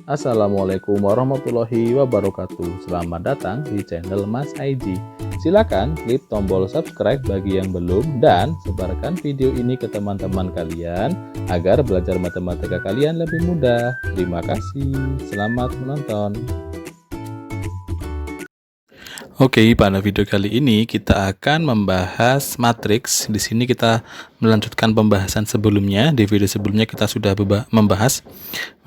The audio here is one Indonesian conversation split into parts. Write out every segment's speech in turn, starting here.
Assalamualaikum warahmatullahi wabarakatuh. Selamat datang di channel Mas IG. Silakan klik tombol subscribe bagi yang belum dan sebarkan video ini ke teman-teman kalian agar belajar matematika kalian lebih mudah. Terima kasih. Selamat menonton. Oke, pada video kali ini kita akan membahas matriks. Di sini kita melanjutkan pembahasan sebelumnya. Di video sebelumnya kita sudah membahas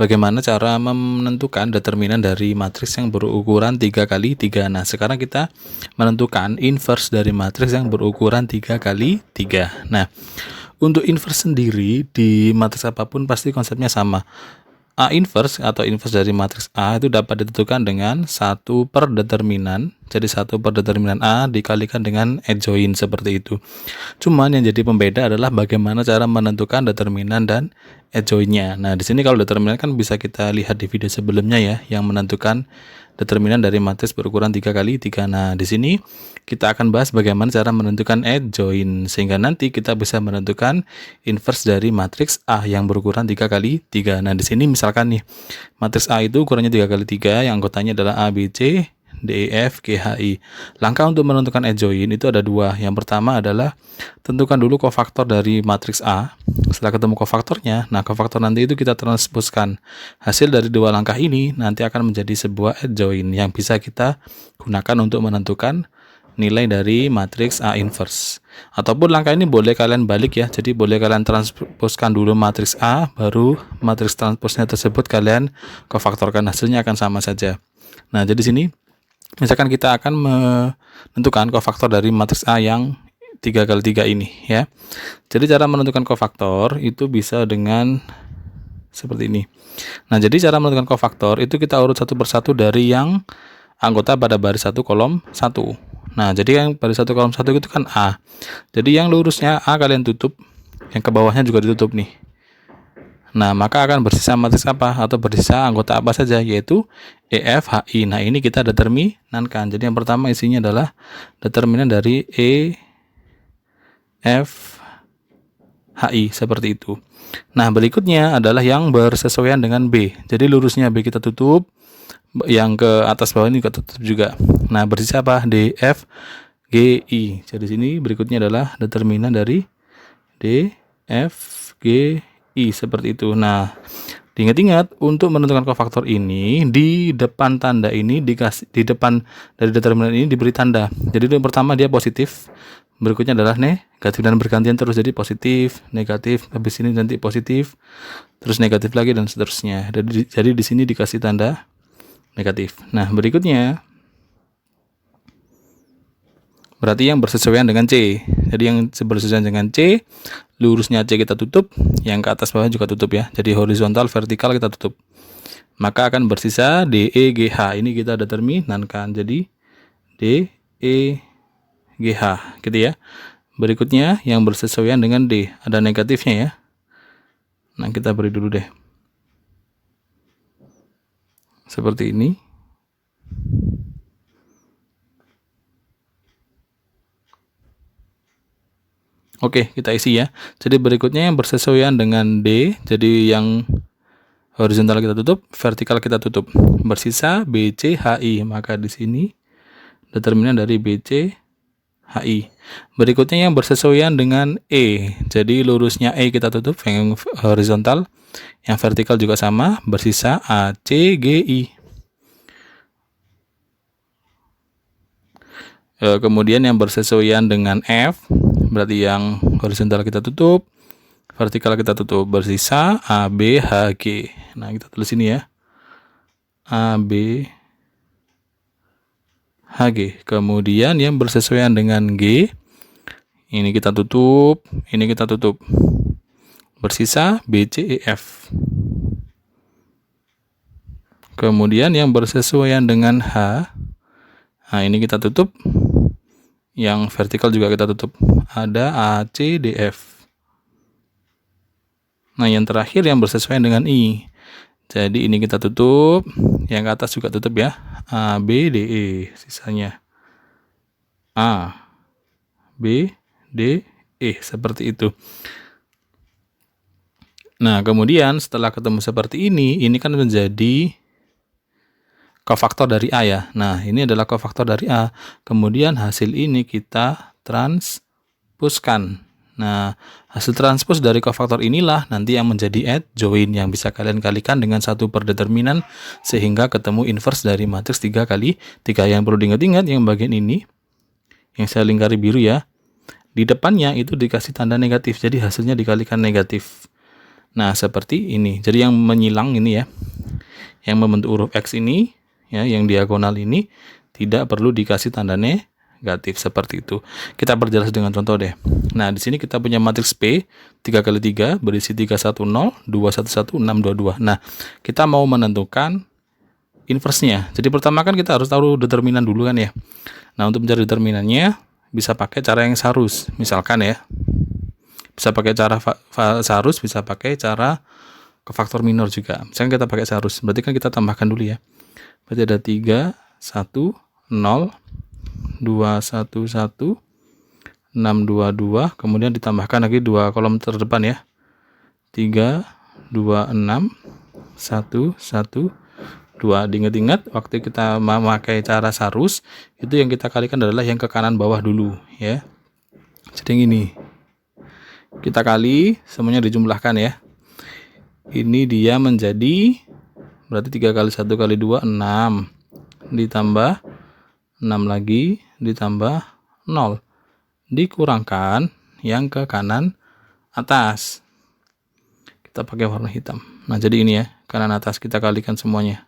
bagaimana cara menentukan determinan dari matriks yang berukuran 3 kali 3. Nah, sekarang kita menentukan inverse dari matriks yang berukuran 3 kali 3. Nah, untuk inverse sendiri di matriks apapun pasti konsepnya sama. A inverse atau inverse dari matriks A itu dapat ditentukan dengan 1 per determinan. Jadi 1 per determinan A dikalikan dengan adjoint seperti itu. Cuman yang jadi pembeda adalah bagaimana cara menentukan determinan dan adjointnya. Nah, di sini kalau determinan kan bisa kita lihat di video sebelumnya ya, yang menentukan determinan dari matriks berukuran 3 kali 3. Nah, di sini kita akan bahas bagaimana cara menentukan adjoint sehingga nanti kita bisa menentukan inverse dari matriks A yang berukuran 3 kali 3. Nah, di sini misalkan nih, matriks A itu ukurannya 3 kali 3, yang anggotanya adalah A, B, C, D, E, F, G, H, I. Langkah untuk menentukan adjoint itu ada dua. Yang pertama adalah tentukan dulu kofaktor dari matriks A. Setelah ketemu kofaktornya, nah kofaktor nanti itu kita transposkan. Hasil dari dua langkah ini nanti akan menjadi sebuah adjoint yang bisa kita gunakan untuk menentukan nilai dari matriks A inverse. Ataupun langkah ini boleh kalian balik ya. Jadi boleh kalian transposkan dulu matriks A, baru matriks transposnya tersebut kalian kofaktorkan, hasilnya akan sama saja. Nah, jadi sini misalkan kita akan menentukan kofaktor dari matriks A yang 3 kali 3 ini ya. Jadi cara menentukan kofaktor itu bisa dengan seperti ini. Nah, jadi cara menentukan kofaktor itu kita urut satu persatu dari yang anggota pada baris 1 kolom 1. Nah, jadi yang baris 1 kolom 1 itu kan A. Jadi yang lurusnya A kalian tutup, yang ke bawahnya juga ditutup nih. Nah, maka akan bersisa matriks apa atau bersisa anggota apa saja, yaitu E, F, H, I. Nah, ini kita determinankan. Jadi yang pertama isinya adalah determinan dari E, F, H, I seperti itu. Nah, berikutnya adalah yang bersesuaian dengan B. Jadi lurusnya B kita tutup, yang ke atas bawah ini juga tutup juga. Nah, bersisa apa? D, F, G, I. Jadi sini berikutnya adalah determinan dari D, F, G, I seperti itu. Nah, diingat-ingat untuk menentukan kofaktor ini di depan tanda ini di depan dari determinan ini diberi tanda. Jadi yang pertama dia positif, berikutnya adalah negatif dan bergantian terus, jadi positif, negatif, habis ini nanti positif, terus negatif lagi dan seterusnya. Jadi di sini dikasih tanda negatif. Nah, berikutnya berarti yang bersesuaian dengan C. Jadi yang bersesuaian dengan C, lurusnya C kita tutup, yang ke atas bawah juga tutup ya. Jadi horizontal, vertikal kita tutup. Maka akan bersisa D, E, G, H. Ini kita determinankan. Jadi D, E, G, H gitu ya. Berikutnya yang bersesuaian dengan D, ada negatifnya ya. Nah, kita beri dulu deh. Seperti ini. Oke, kita isi ya. Jadi berikutnya yang bersesuaian dengan D, jadi yang horizontal kita tutup, vertikal kita tutup. Bersisa B, C, H, I. Maka di sini determinan dari B, C, H, I. Berikutnya yang bersesuaian dengan E. Jadi lurusnya E kita tutup, yang horizontal, yang vertikal juga sama. Bersisa A, C, G, I. Kemudian yang bersesuaian dengan F, berarti yang horizontal kita tutup, vertikal kita tutup, bersisa A, B, H, G. Nah, kita tulis ini ya, A, B, H, G. Kemudian yang bersesuaian dengan G, ini kita tutup, ini kita tutup, bersisa B, C, E, F. Kemudian yang bersesuaian dengan H, nah ini kita tutup, yang vertikal juga kita tutup, ada A, C, D, F. Nah, yang terakhir yang bersesuaian dengan I. Jadi ini kita tutup, yang ke atas juga tutup ya, A, B, D, E. Sisanya A, B, D, E. Seperti itu. Nah, kemudian setelah ketemu seperti ini kan menjadi kofaktor dari A ya. Nah, ini adalah kofaktor dari A. Kemudian hasil ini kita transpuskan. Nah, hasil transpos dari kofaktor inilah nanti yang menjadi adjoint yang bisa kalian kalikan dengan 1 per determinan sehingga ketemu inverse dari matriks 3 kali 3. Yang perlu diingat-ingat yang bagian ini yang saya lingkari biru ya. Di depannya itu dikasih tanda negatif, jadi hasilnya dikalikan negatif. Nah, seperti ini. Jadi yang menyilang ini ya, yang membentuk huruf X ini, ya, yang diagonal ini tidak perlu dikasih tanda negatif seperti itu. Kita perjelas dengan contoh deh. Nah, di sini kita punya matriks P 3 kali 3 berisi 310, 211, 622. Nah, kita mau menentukan inverse-nya. Jadi pertama kan kita harus tahu determinan dulu kan ya. Nah, untuk mencari determinannya bisa pakai cara yang sarus. Misalkan ya, bisa pakai cara sarus, bisa pakai cara kofaktor minor juga. Misalkan kita pakai sarus, berarti kan kita tambahkan dulu ya. Berarti ada 3, 1, 0, 2, 1, 1, 6, 2, 2, kemudian ditambahkan lagi 2 kolom terdepan ya. 3, 2, 6, 1, 1, 2. Diingat-ingat waktu kita memakai cara sarus, itu yang kita kalikan adalah yang ke kanan bawah dulu ya. Jadi yang ini. Kita kali, semuanya dijumlahkan ya. Ini dia menjadi, berarti 3 kali 1 kali 2, 6. Ditambah 6 lagi, ditambah 0. Dikurangkan yang ke kanan atas. Kita pakai warna hitam. Nah, jadi ini ya, kanan atas kita kalikan semuanya.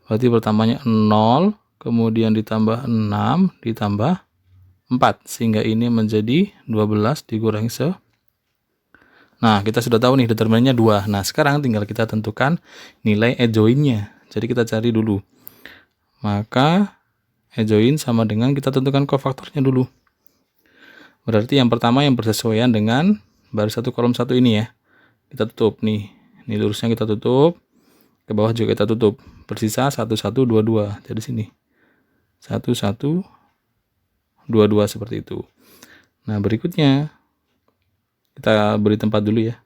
Berarti pertamanya 0, kemudian ditambah 6, ditambah 4. Sehingga ini menjadi 12 dikurangi Nah, kita sudah tahu nih determinannya 2. Nah, sekarang tinggal kita tentukan nilai adjoint-nya. Jadi kita cari dulu. Maka adjoint sama dengan kita tentukan kofaktornya dulu. Berarti yang pertama yang bersesuaian dengan baris 1 kolom 1 ini ya. Kita tutup nih. Ini lurusnya kita tutup. Ke bawah juga kita tutup. Bersisa 1, 1, 2, 2. Jadi sini. 1, 1, 2, 2 seperti itu. Nah, berikutnya kita beri tempat dulu ya.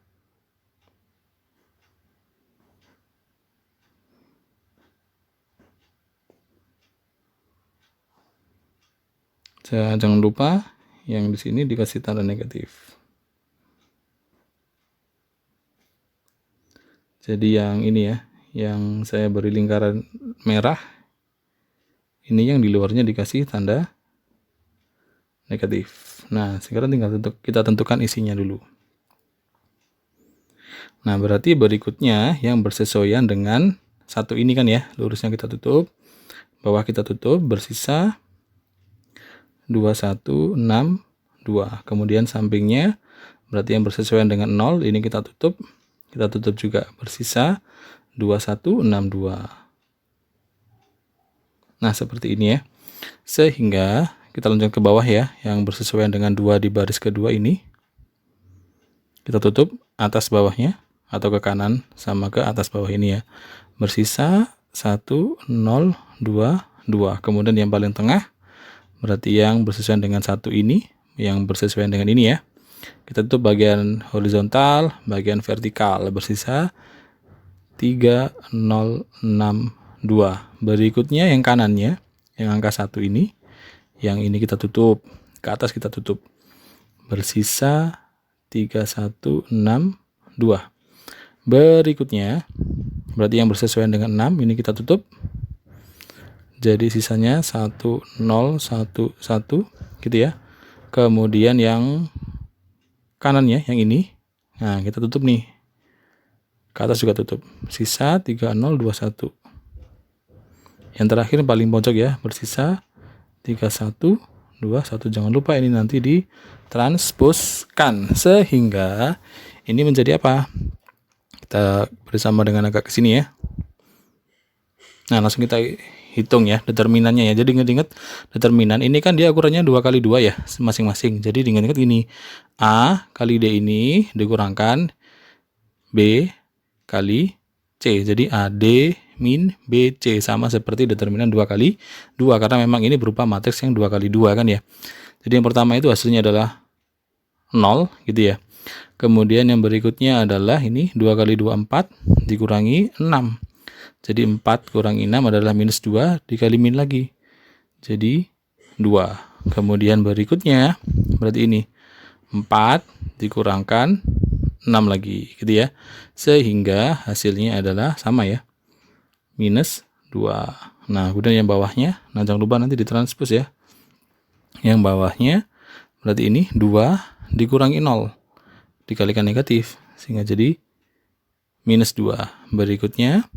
Jangan lupa yang di sini dikasih tanda negatif. Jadi yang ini ya, yang saya beri lingkaran merah, ini yang di luarnya dikasih tanda negatif. Nah, sekarang tinggal kita tentukan isinya dulu. Nah, berarti berikutnya yang bersesuaian dengan 1 ini kan ya, lurusnya kita tutup, bawah kita tutup, bersisa 2, 1, 6, 2. Kemudian sampingnya, berarti yang bersesuaian dengan 0, ini kita tutup juga, bersisa 2, 1, 6, 2. Nah, seperti ini ya. Sehingga kita lanjut ke bawah ya, yang bersesuaian dengan 2 di baris kedua ini. Kita tutup atas bawahnya, atau ke kanan sama ke atas bawah ini ya. Bersisa 1, 0, 2, 2. Kemudian yang paling tengah, berarti yang bersesuaian dengan 1 ini, yang bersesuaian dengan ini ya. Kita tutup bagian horizontal, bagian vertikal, bersisa 3, 0, 6, 2. Berikutnya yang kanannya, yang angka 1 ini, yang ini kita tutup, ke atas kita tutup. Bersisa 3, 1, 6, 2. Berikutnya, berarti yang bersesuaian dengan 6, ini kita tutup. Jadi sisanya 1, 0, 1, 1, gitu ya. Kemudian yang kanannya, yang ini, nah kita tutup nih. Ke atas juga tutup. Sisa 3, 0, 2, 1. Yang terakhir paling pojok ya, bersisa 3, 1, 2, 1. Jangan lupa ini nanti ditranspuskan. Sehingga ini menjadi apa? Kita bersama dengan agak ke sini ya. Nah, langsung kita hitung ya determinannya ya. Jadi ingat-ingat determinan ini kan dia ukurannya 2 kali 2 ya masing-masing. Jadi ingat-ingat gini. A kali D ini dikurangkan B kali C. Jadi AD min BC sama seperti determinan 2 kali 2 karena memang ini berupa matriks yang 2 kali 2 kan ya. Jadi yang pertama itu hasilnya adalah 0 gitu ya. Kemudian yang berikutnya adalah ini 2 kali 2 4 dikurangi 6. Jadi 4 kurangi 6 adalah minus 2 dikali min lagi. Jadi 2. Kemudian berikutnya berarti ini 4 dikurangkan 6 lagi gitu ya. Sehingga hasilnya adalah sama ya. Minus 2. Nah, kemudian yang bawahnya, nah jangan lupa nanti ditranspos ya. Yang bawahnya berarti ini 2 dikurangi 0 dikalikan negatif sehingga jadi minus 2. Berikutnya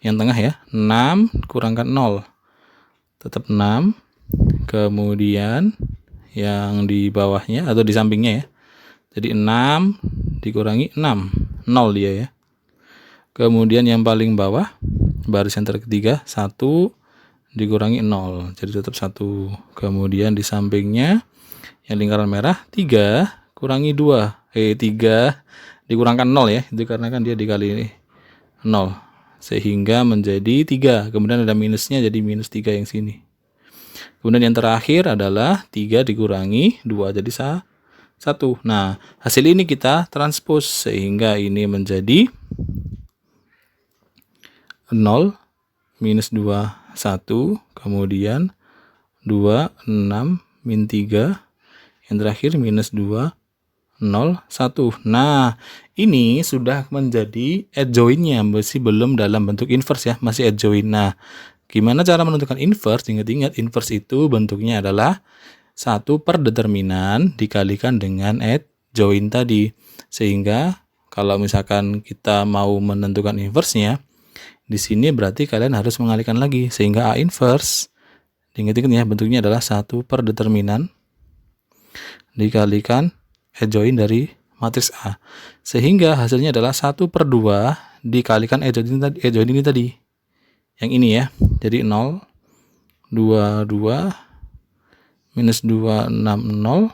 yang tengah ya, 6 kurangkan 0 tetap 6. Kemudian yang di bawahnya atau di sampingnya ya, jadi 6 dikurangi 6, 0 dia ya. Kemudian yang paling bawah baris yang ketiga 1 dikurangi 0, jadi tetap 1. Kemudian di sampingnya yang lingkaran merah 3 kurangi 2, 3 dikurangkan 0 ya, itu karena kan dia dikali 0 sehingga menjadi 3. Kemudian ada minusnya jadi minus 3 yang sini. Kemudian yang terakhir adalah 3 dikurangi 2 jadi 1. Nah, hasil ini kita transpose sehingga ini menjadi 0 minus 2 1, kemudian 2 6 min 3, yang terakhir minus 2 0 1. Nah, ini sudah menjadi adjoint-nya, masih belum dalam bentuk inverse ya, masih adjoint. Nah, gimana cara menentukan inverse? Ingat-ingat, inverse itu bentuknya adalah 1 per determinan dikalikan dengan adjoint tadi. Sehingga kalau misalkan kita mau menentukan inverse-nya, di sini berarti kalian harus mengalihkan lagi sehingga A inverse, ingat-ingat ya, bentuknya adalah 1 per determinan dikalikan adjoint dari matriks A, sehingga hasilnya adalah 1 per 2 dikalikan adjoint ini tadi, yang ini ya, jadi 0 2 2 minus 2 6 0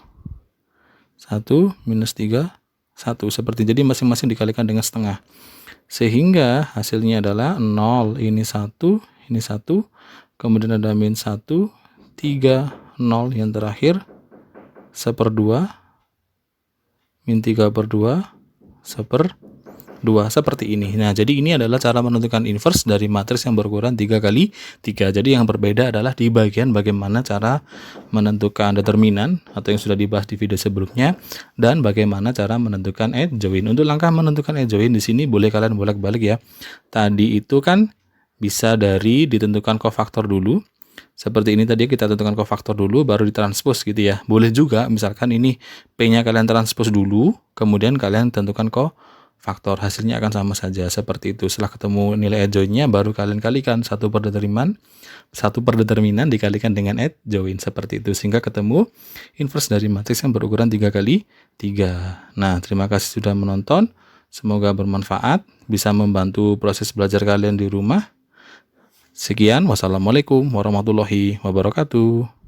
1 minus 3 1, seperti jadi masing-masing dikalikan dengan setengah, sehingga hasilnya adalah 0 ini 1 ini 1, kemudian ada min 1 3 0, yang terakhir 1/2 min 3/2 1/2 seperti ini. Nah, jadi ini adalah cara menentukan inverse dari matriks yang berukuran 3 kali 3. Jadi yang berbeda adalah di bagian bagaimana cara menentukan determinan atau yang sudah dibahas di video sebelumnya, dan bagaimana cara menentukan adjoint. Untuk langkah menentukan adjoint di sini boleh kalian bolak-balik ya. Tadi itu kan bisa dari ditentukan kofaktor dulu. Seperti ini tadi kita tentukan kofaktor dulu baru ditranspos gitu ya. Boleh juga misalkan ini P-nya kalian transpos dulu, kemudian kalian tentukan kofaktor, hasilnya akan sama saja seperti itu. Setelah ketemu nilai adjoint-nya baru kalian kalikan 1 per determinan dikalikan dengan adjoint seperti itu, sehingga ketemu inverse dari matriks yang berukuran 3 kali 3. Nah, terima kasih sudah menonton. Semoga bermanfaat, bisa membantu proses belajar kalian di rumah. Sekian, wassalamualaikum warahmatullahi wabarakatuh.